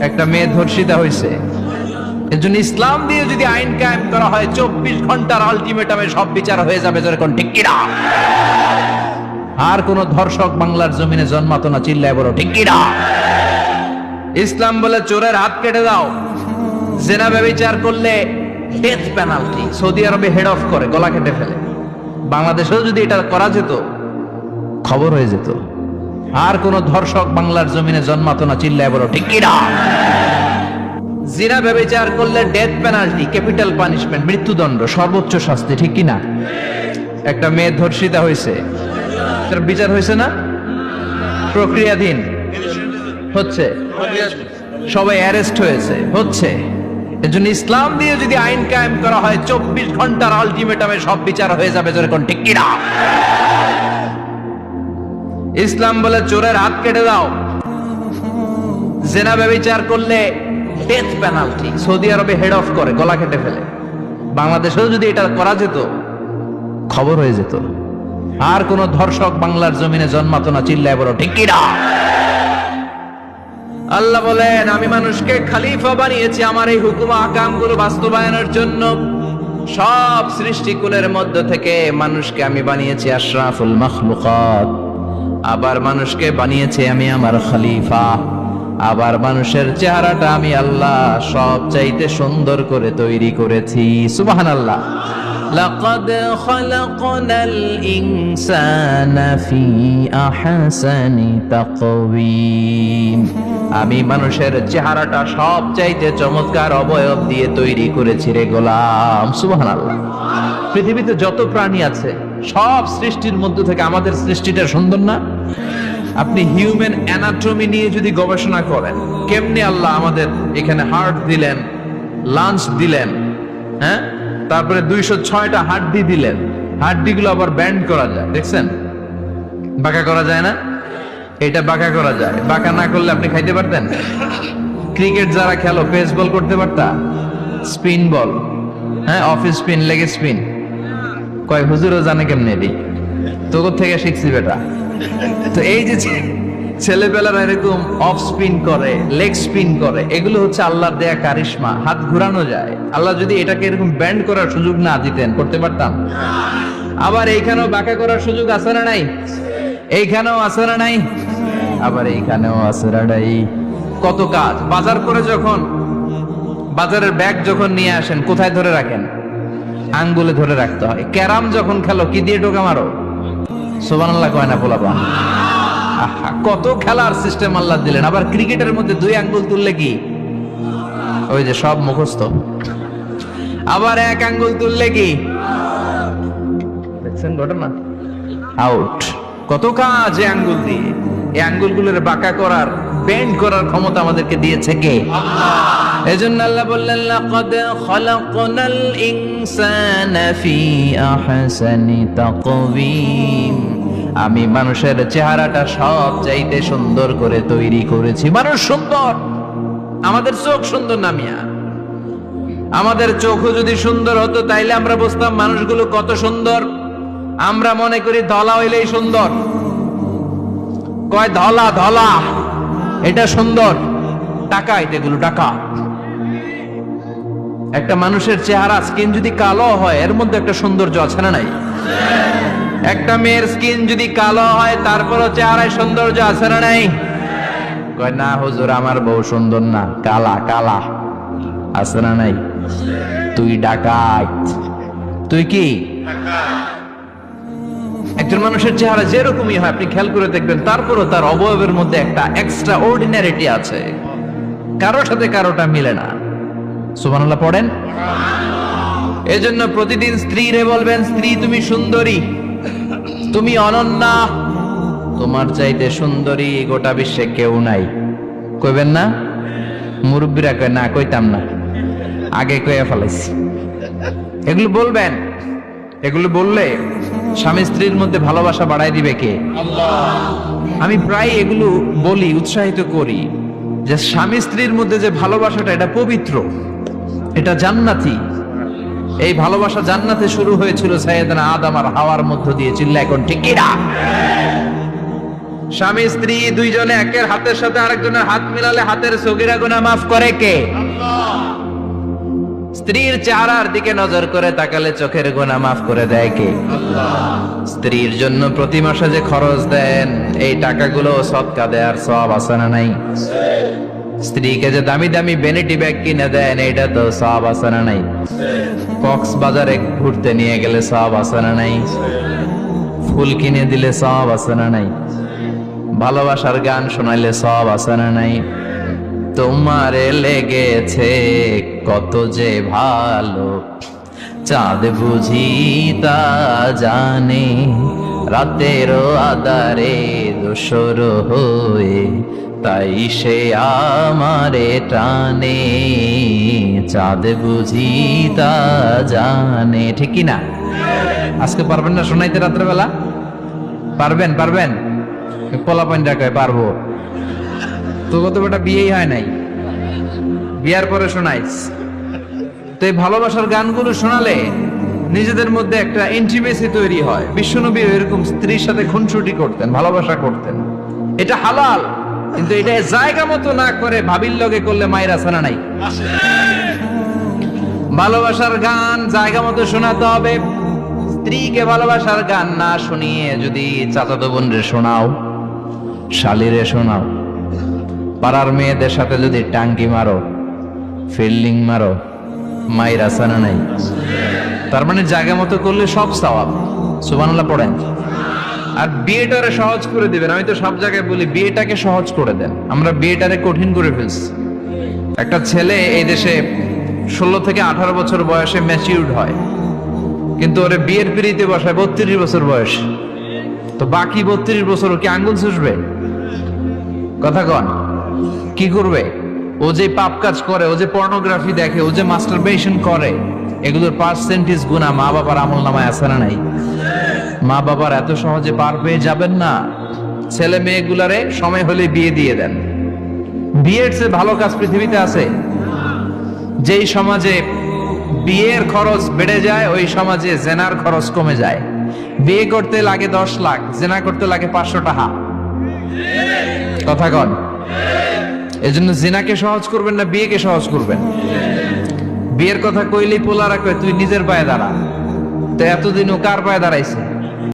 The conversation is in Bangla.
একটা মেয়ে ধর্ষিতা হয়েছে, এর জন্য ইসলাম দিয়ে যদি আইন কায়েম করা হয় 24 ঘন্টার আলটিমেটামে সব বিচার হয়ে যাবে, যেরকম ঠিক কিনা? আর কোন ধর্ষক বাংলার জমিনে জন্মাতো না, চিল্লায় বলো ঠিক কিনা? ইসলাম বলে চোরের হাত কেটে দাও, জেনা ব্যভিচার করলে ডেথ পেনাল্টি। সৌদি আরবে হেড অফ করে, গলা কেটে ফেলে। বাংলাদেশেও যদি এটা করা যেত, খবর হয়ে যেত। আর কোন ধর্ষক বাংলার জমিনে জন্মাতো না, চিল্লায় বলো ঠিক কিনা? জিনা ব্যভিচার করলে ডেথ পেনাল্টি, ক্যাপিটাল পানিশমেন্ট, মৃত্যুদণ্ড, সর্বোচ্চ শাস্তি, ঠিক কিনা? একটা মেয়ে ধর্ষিতা হয়েছে, তার বিচার হয়েছে না? প্রক্রিয়াধীন হচ্ছে, সবাই অ্যারেস্ট হয়েছে, হচ্ছে। এর জন্য ইসলাম দিয়ে যদি আইন কায়েম করা হয় 24 ঘন্টার আলটিমেটামে সব বিচার হয়ে যাবে, যেরকম ঠিক কিনা? ইসলাম বলে চোরের হাত কেটে দাও, জেনা ব্যভিচার করলে ডেথ পেনাল্টি। সৌদি আরবে হেড অফ করে, গলা কেটে ফেলে। বাংলাদেশেও যদি এটা করা যেত, খবর হয়ে যেত। আর কোন ধর্ষক বাংলার জমিনে জন্মাতো না, চিল্লায় বলো ঠিক কিনা? আল্লাহ বলেন, আমি মানুষকে খলিফা বানিয়েছি আমার এই হুকুম আহকামগুলো বাস্তবায়নের জন্য। সব সৃষ্টিকুলের মধ্য থেকে মানুষকে আমি বানিয়েছি আশরাফুল মাখলুকাত। আবার মানুষকে বানিয়েছি আমি আমার খলিফা। আবার মানুষের চেহারাটা আমি আল্লাহ সব চাইতে সুন্দর করে তৈরি করেছি। সুবহানাল্লাহ। লাকাদ খালাকনাল ইনসানা ফি আহসানি তাকওয়িম। আমি মানুষের চেহারাটা সব চাইতে চমৎকার অবয়ব দিয়ে তৈরি করেছি রে গোলাম। সুবহানাল্লাহ। পৃথিবীতে যত প্রাণী আছে সব সৃষ্টির মধ্য থেকে আমাদের সৃষ্টিটা সুন্দর না? আপনি হিউম্যান অ্যানাটমি নিয়ে যদি গবেষণা করেন, কেমনে আল্লাহ আমাদের এখানে হার্ট দিলেন, লাঞ্চ দিলেন, হ্যাঁ, তারপরে 206টা হাড্ডি দিলেন, হাড্ডিগুলো আবার ব্যান্ড করা যায়, দেখছেন? বাঁকা করা যায় না? এটা বাঁকা করা যায়। বাঁকা না করলে আপনি খাইতে পারতেন? ক্রিকেট যারা খেলো, পেস বল করতে পারতা? স্পিন বল, হ্যাঁ, অফিস স্পিন, লেগ স্পিন, কয় হুজুরও জানে কেমনে রে, তোর থেকে শিখছি বেটা। তো এই যে ছেলেবেলারা এরকম অফ স্পিন করে, লেগ স্পিন করে, এগুলো হচ্ছে আল্লাহর দেয়া কারিশমা। হাত ঘুরানো যায়। আল্লাহ যদি এটাকে এরকম ব্যান্ড করার সুযোগ না দিতেন, করতে পারতাম? আবার এইখানেও বাঁকা করার সুযোগ আছে না নাই? এইখানেও আছে না নাই? আবার এইখানেও আছে না নাই? কত কাজ। বাজার করে যখন বাজারের ব্যাগ যখন নিয়ে আসেন, কোথায় ধরে রাখেন? আঙ্গুলে ধরে রাখতে হয়। ক্যারাম যখন খেলো, কি দিয়ে টোকা মারো? সুবহানাল্লাহ কয় না পোলাপা? আহা, কত খেলার সিস্টেম আল্লাহ দিলেন। আবার ক্রিকেটের মধ্যে 2 আঙ্গুল তুললে কি ওই যে সব মুখস্থ। আবার 1 আঙ্গুল তুললে কি, দেখছেন ঘটনা, আউট। কত কাজ এই আঙ্গুল দিয়ে। এই আঙ্গুলগুলোর বাঁকা করার, বেন্ড করার ক্ষমতা আমাদেরকে দিয়েছে কে? আল্লাহ। এজন্য আল্লাহ বললেন, লাকাদ খালাকনাল ইনসানা ফি আহসানি তাকওয়িম। আমি মানুষের চেহারাটা সব চাইতে সুন্দর করে তৈরি করেছি। মানুষ সুন্দর, আমাদের চোখ সুন্দর না মিয়া? আমাদের চোখও যদি সুন্দর হতো তাইলে আমরা বুঝতাম মানুষগুলো কত সুন্দর। আমরা মনে করি ধলা হইলেই সুন্দর। কয় ধলা ধলা, এটা সুন্দর। টাকা, এগুলো টাকা। একটা মানুষের চেহারা, স্কিন যদি কালো হয়, এর মধ্যে একটা সৌন্দর্য আছে না নাই? একটা মেয়ের স্কিন যদি কালো হয়, তারপরও চেহারায় সৌন্দর্য আছে না নাই? কয় না হুজুর, আমার বউ সুন্দর না, কালা কালা। আছে না নাই? তুই ডাকাত। তুই কি? একজন মানুষের চেহারা যেরকমই হয়, আপনি খেয়াল করে দেখবেন, তারপরও তার অবয়বের মধ্যে একটা এক্সট্রা অর্ডিনারিটি আছে। কারোর সাথে কারোটা মিলে না। সুবহানাল্লাহ পড়েন। এজন্য প্রতিদিন স্ত্রীরে বলবেন, স্ত্রী তুমি সুন্দরী, তুমি অনন্যা, তোমার চাইতে সুন্দরী গোটা বিশ্বে কেউ নাই। কইবেন না? মুরব্বীরা কয় না, কইতাম না, আগে কয়ে ফেলাইছি। এগুলো বলবেন। এগুলো বললে স্বামী স্ত্রীর মধ্যে ভালোবাসা বাড়াই দিবে কে? আল্লাহ। আমি প্রায় এগুলো বলি, উৎসাহিত করি যে স্বামী স্ত্রীর মধ্যে যে ভালোবাসাটা, এটা পবিত্র, এটা জান্নাতি। এই ভালোবাসা জান্নাতে শুরু হয়েছিল সাইয়েদনা আদম আর হাওয়ার মধ্য দিয়ে। চিল্লা এখন ঠিক কিনা? স্বামী স্ত্রী দুইজনে একের হাতের সাথে আরেকজনের হাত মিলালে হাতের সগীরা গুনাহ মাফ করে কে? স্ত্রীর চেহারার দিকে নজর করে তাকালে চোখের গুনাহ মাফ করে দেয় কে? স্ত্রীর জন্য প্রতি মাসে যে খরচ দেন এই টাকাগুলো সদকা দেওয়ার সওয়াব আছে না নাই? স্ত্রীকে যে দামি দামি ভ্যানিটি ব্যাগ কিনে দেন এটা তো সওয়াব আছে না নাই? কক্সবাজারে ঘুরতে নিয়ে গেলে সওয়াব আছে না নাই? ফুল কিনে দিলে সওয়াব আছে না নাই? ভালোবাসার গান শোনাইলে সওয়াব আছে না নাই? তোমারে লেগেছে কত যে ভালো চাঁদ বুঝি তা জানে রাতেরও আধারে দোসর হয়ে তাই সে আমারে টানে চাঁদ বুঝি তা জানে। ঠিক কি না? আজকে পারবেন না শোনাইতে রাত্রেবেলা? পারবেন? পারবেন? পোলাপাইন ডাকায় পারবো তো, কত বেটা বিয়েই হয় নাই, বিয়ার পরে শোনাইস। তো এই ভালোবাসার গানগুলো শোনালে নিজেদের মধ্যে একটা ইন্টিমেসি তৈরি হয়। বিশ্বনবী এরকম স্ত্রীর সাথে খুনসুটি করতেন, ভালোবাসা করতেন। এটা হালাল, কিন্তু এটা জায়গা মতো না করে ভাবির লগে করলে মায়ের আছে না নাই? ভালোবাসার গান জায়গা মতো শোনাতে হবে। স্ত্রীকে ভালোবাসার গান না শুনিয়ে যদি চাচাতো বোনরে শোনাও, শালিরে শোনাও, পাড়ার মেয়েদের সাথে যদি টাঙ্কি মারো, ফিল্ডিং মারো, মায়ের আছে না নাই? তার মানে জায়গা মতো করলে সব সওয়াব। সুবহানাল্লাহ পড়েন। আর বিয়েটারে সহজ করে দিবেন। আমি তো সব জায়গায় বলি বিয়েটাকে সহজ করে দেন, আমরা বিয়েটারে কঠিন করে ফেলছি। একটা ছেলে এই দেশে 16 থেকে 18 বছর বয়সে ম্যাচিউরড হয়, কিন্তু ওরে বিয়ের পিড়িতে বসায় 32 বছর বয়স। তো বাকি 32 বছর ও কি আঙ্গুল চুষবে? কথা কন, কি করবে? ও যে পাপ কাজ করে, ও যে পর্নোগ্রাফি দেখে, ও যে মাস্টারবেশন করে, এগুলোর পার্সেন্টেজ গুনাহ মা বাবার আমলনামায় আছে না নাই? মা বাবার এত সহজে পার পেয়ে যাবেন না। ছেলে মেয়েগুলারে সময় হলে বিয়ে দিয়ে দেন। বিয়ের চেয়ে ভালো কাজ পৃথিবীতে আছে? যেই সমাজে বিয়ের খরচ বেড়ে যায় ওই সমাজে জেনার খরচ কমে যায়। বিয়ে করতে লাগে 10 লাখ, জেনা করতে লাগে 500 টাকা। কথা কন। এজন্য জিনাকে সহজ করবেন না বিয়েকে সহজ করবেন? বিয়ের কথা কইলেই পোলারা কয় তুই নিজের পায়ে দাঁড়া। তো এতদিন ও কার পায়ে দাঁড়াইছে?